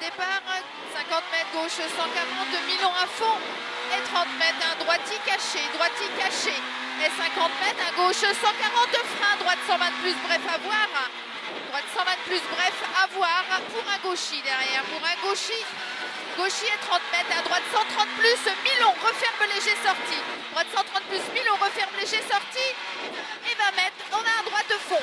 départ, 50 mètres gauche 140, Milon à fond, et 30 mètres un droitier caché, et 50 mètres un gauche 140, frein, droite 120 plus, bref à voir, droite 120 plus, bref à voir, pour un gauchis derrière, pour un gauchis et 30 mètres, à droite 130 plus, Milon, referme léger sortie, droite 130 plus, Milon, referme léger sortie, et 20 mètres, on a un droite de fond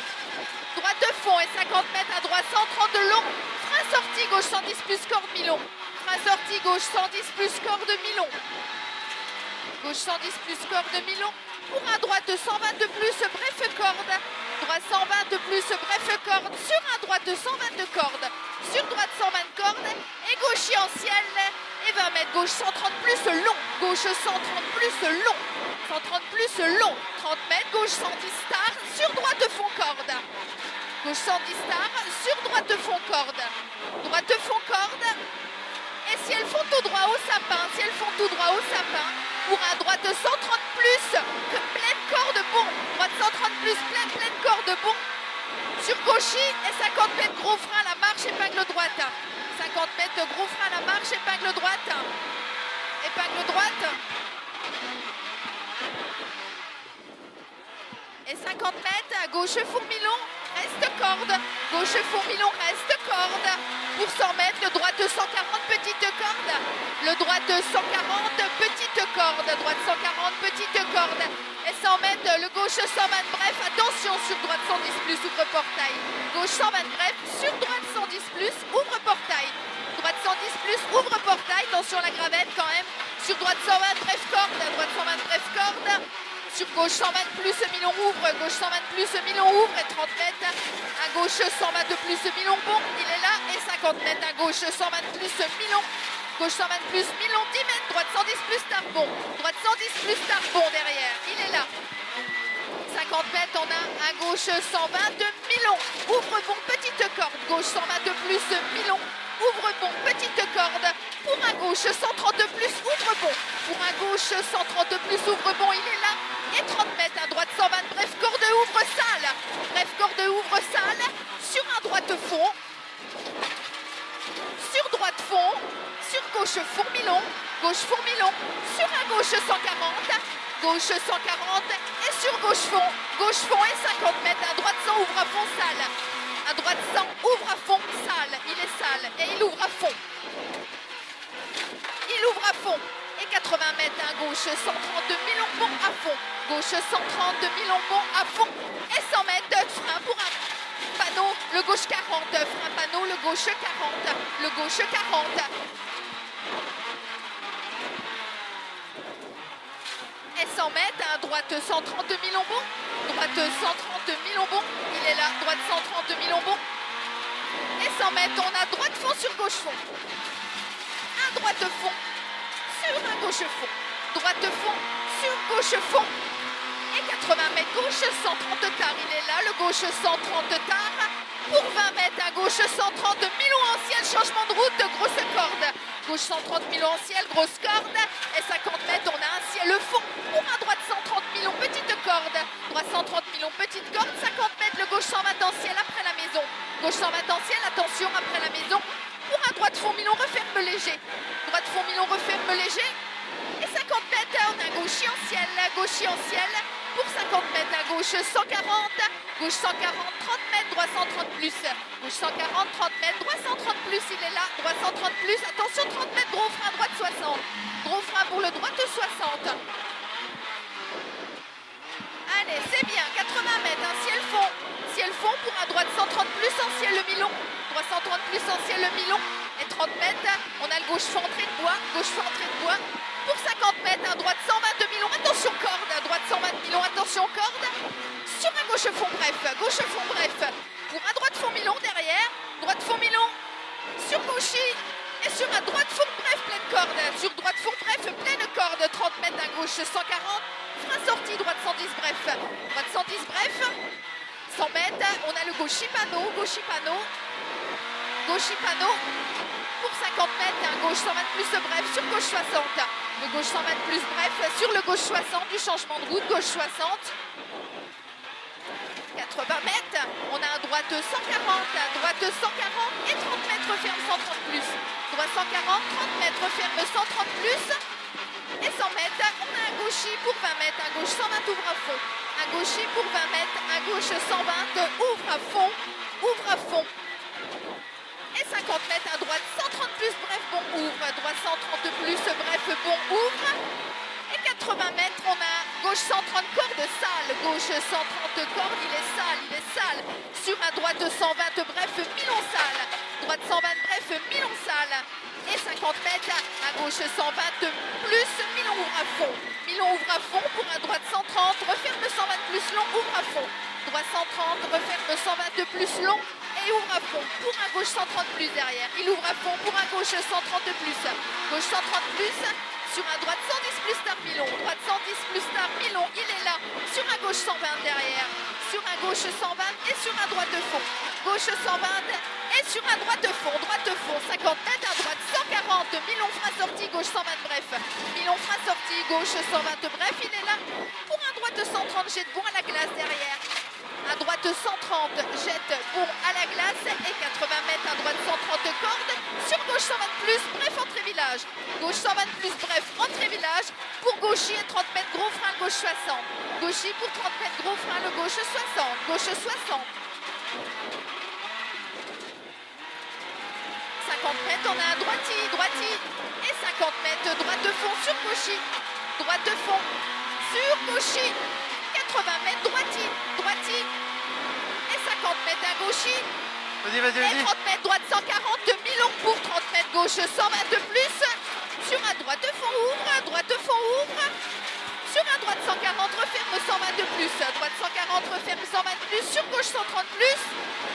et 50 mètres à droite 130 de long, frein sortie gauche 110 plus corde Milon, frein sortie gauche 110 plus corde Milon, gauche 110 plus corde Milon, pour un droite 120 de plus, bref corde, droite 120 de plus, bref corde, sur un droite 120 de corde, sur droite 120 de corde, et gauchis en ciel, et 20 mètres, gauche 130 plus long, gauche 130 plus long, 130 plus long, 30 mètres, gauche 110 star, sur droite fond corde, gauche 110 star, sur droite fond corde, et si elles font tout droit au sapin, pour un droite 130 plus, pleine corde bon, droite 130 plus, pleine corde bon, sur gauchis, et 50 mètres gros frein à la marche, épingle droite, 50 mètres gros frein à la marche, épingle droite, et 50 mètres, à gauche Fourmilon, reste corde, gauche Fourmilon, reste corde, pour 100 mètres, le droite 140, petite corde, le droite 140, petite corde, droite 140, petite corde, et 100 mètres, le gauche 120, bref, attention, sur droite 110 plus, ouvre portail, gauche 120, bref, sur droite 110 plus, ouvre portail, droite 110 plus, ouvre portail, attention la gravette quand même, sur droite 120, bref corde, droite 120, bref corde, sur gauche 120 plus, Milon ouvre, gauche 120 plus, Milon ouvre, et 30 mètres, à gauche 120 de plus, Milon bon, il est là, et 50 mètres, à gauche 120 plus, Milon, gauche 120 plus, Milon 10 mètres, droite 110 plus, Tarbon, droite 110 plus, Tarbon derrière, il est là, 50 mètres, on a à gauche 120 de Milon, ouvre bon, petite corde, gauche 120 de plus, Milon, ouvre bon, petite corde, pour un gauche 130 de plus, ouvre bon, pour un gauche 130 de plus, ouvre bon, il est là, et 30 mètres, à droite 120, bref corde ouvre salle, sur un droite fond, sur gauche Fourmilon, sur un gauche 140, et sur gauche fond et 50 mètres, à droite 100 ouvre à fond salle, à droite 100 ouvre à fond salle, il est sale, et il ouvre à fond, et 80 mètres, à gauche 130 de Milon bon à fond, gauche 130 de Milon bon à fond, et 100 mètres, frein pour un panneau, le gauche 40, frein panneau, le gauche 40, et 100 mètres, à droite 130 de Milon bon, il est là, droite 130 de Milon bon, et 100 mètres, on a droite fond sur gauche fond, un droite fond, sur un gauche fond, droite fond, sur gauche fond, et 80 mètres, gauche 130 tard, il est là, le gauche 130 tard, pour 20 mètres, à gauche 130, Milon en ciel, changement de route, grosse corde, gauche 130, Milon en ciel, grosse corde, et 50 mètres, on a un ciel, le fond, pour un droite 130, Milon, petite corde, droite 130, Milon, petite corde, 50 mètres, le gauche 120 en ciel, après la maison, gauche 120 en ciel, attention, après la maison, pour un droite fond, Milon, referme léger, droite fond, Milon, referme léger, et 50 mètres, on a gauchis en ciel, pour 50 mètres, à gauche 140, 30 mètres, droit 130 plus, gauche 140, 30 mètres, droit 130 plus, il est là, droit 130 plus, attention 30 mètres, gros frein, droite 60, gros frein pour le droite 60. Allez, c'est bien, 80 mètres, un ciel fond pour un droite 130 plus, en ciel le Milon, droit 130 plus, en ciel le Milon, et 30 mètres, on a le gauche fond entrée de bois, pour 50 mètres, un droite 120 de Milon, attention corde, droite 120 de Milon, attention corde, sur un gauche fond bref, pour un droite fond Milon derrière, droite fond Milon, sur gauchis, et sur un droite fond bref, pleine corde, sur droite fond bref, pleine corde, 30 mètres, à gauche 140, frein sortie, droite 110 bref, 100 mètres, on a le gauchis panneau, pour 50 mètres, un gauche 120 plus bref, sur gauche 60, le gauche 120 plus bref, sur le gauche 60, du changement de route, gauche 60, 80 20 mètres, on a un droite 140, droite 140 et 30 mètres ferme 130 plus. Droit 140, 30 mètres ferme 130 plus. Et 100 mètres, on a un gauchis pour 20 mètres, un gauche 120 ouvre à fond. Un gauchis pour 20 mètres, un gauche 120 ouvre à fond, ouvre à fond. Et 50 mètres, un droite 130 plus, bref, bon, ouvre. Droite 130 plus, bref, bon, ouvre. Et 80 mètres, on a gauche 130 corde sale, gauche 130 corde, il est sale. Sur un droite 120, bref, milon sale. Droite 120, bref, milon sale. Et 50 mètres, à gauche 120 plus, milon ouvre à fond. Milon ouvre à fond pour un droite 130, referme 120 plus long, ouvre à fond. Droite 130, referme 120 plus long et ouvre à fond. Pour un gauche 130 plus derrière, il ouvre à fond pour un gauche 130 plus. Gauche 130 plus. Sur un droite 110 plus tard Milon, droite 110 plus tard Milon, il est là, sur un gauche 120 derrière, sur un gauche 120 et sur un droite de fond, gauche 120 et sur un droite de fond, 50 mètres, un droite 140, Milon frein sorti, gauche 120 bref, Milon frein sorti, gauche 120 bref, il est là, pour un droite 130, jette bon à la glace derrière. À droite 130, jette bon à la glace et 80 mètres, à droite 130 cordes, sur gauche 120 plus, bref, entrée village. Gauche 120 plus, bref, entrée village, pour gauchis et 30 mètres, gros frein, gauche 60. Gauchis pour 30 mètres, gros frein, le gauche 60, gauche 60. 50 mètres, on a un droiti, et 50 mètres, droite de fond sur gauchis, droite de fond sur gauchis. 80 mètres, droiti, et 50 mètres à gauchis, et 30 mètres, droite 140, Milon pour 30 mètres, gauche 120 plus, sur un droite de fond ouvre, sur un droite 140, referme 120 plus, droite 140, referme 120 plus, sur gauche 130 plus,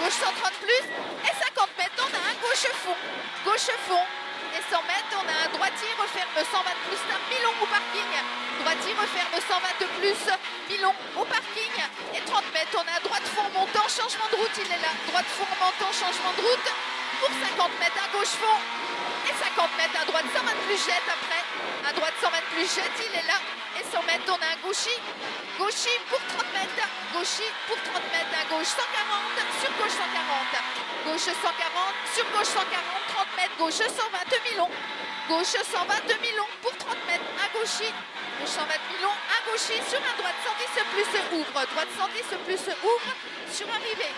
gauche 130 plus, et 50 mètres, on a un gauche fond, et 100 mètres, on a un droitier, referme 120 plus, Milon au parking, droitier, referme 120 plus, Milon au parking, et 30 mètres, on a un droite fond montant, changement de route, il est là, droite fond montant, changement de route, pour 50 mètres, un gauche fond, et 50 mètres, à droite 120 plus jette après, à droite 120 plus jette, il est là, et 100 mètres, on a un gauchis pour 30 mètres, gauchis pour 30 mètres, un gauche 140, sur gauche 140, gauche 140, sur gauche 140, 30 mètres, gauche 120 Milon, gauche 120 Milon pour 30 mètres, un gauchis, gauche 120 Milon, un gauchis, sur un droite 110 plus ouvre, droite 110 plus ouvre, sur arrivée.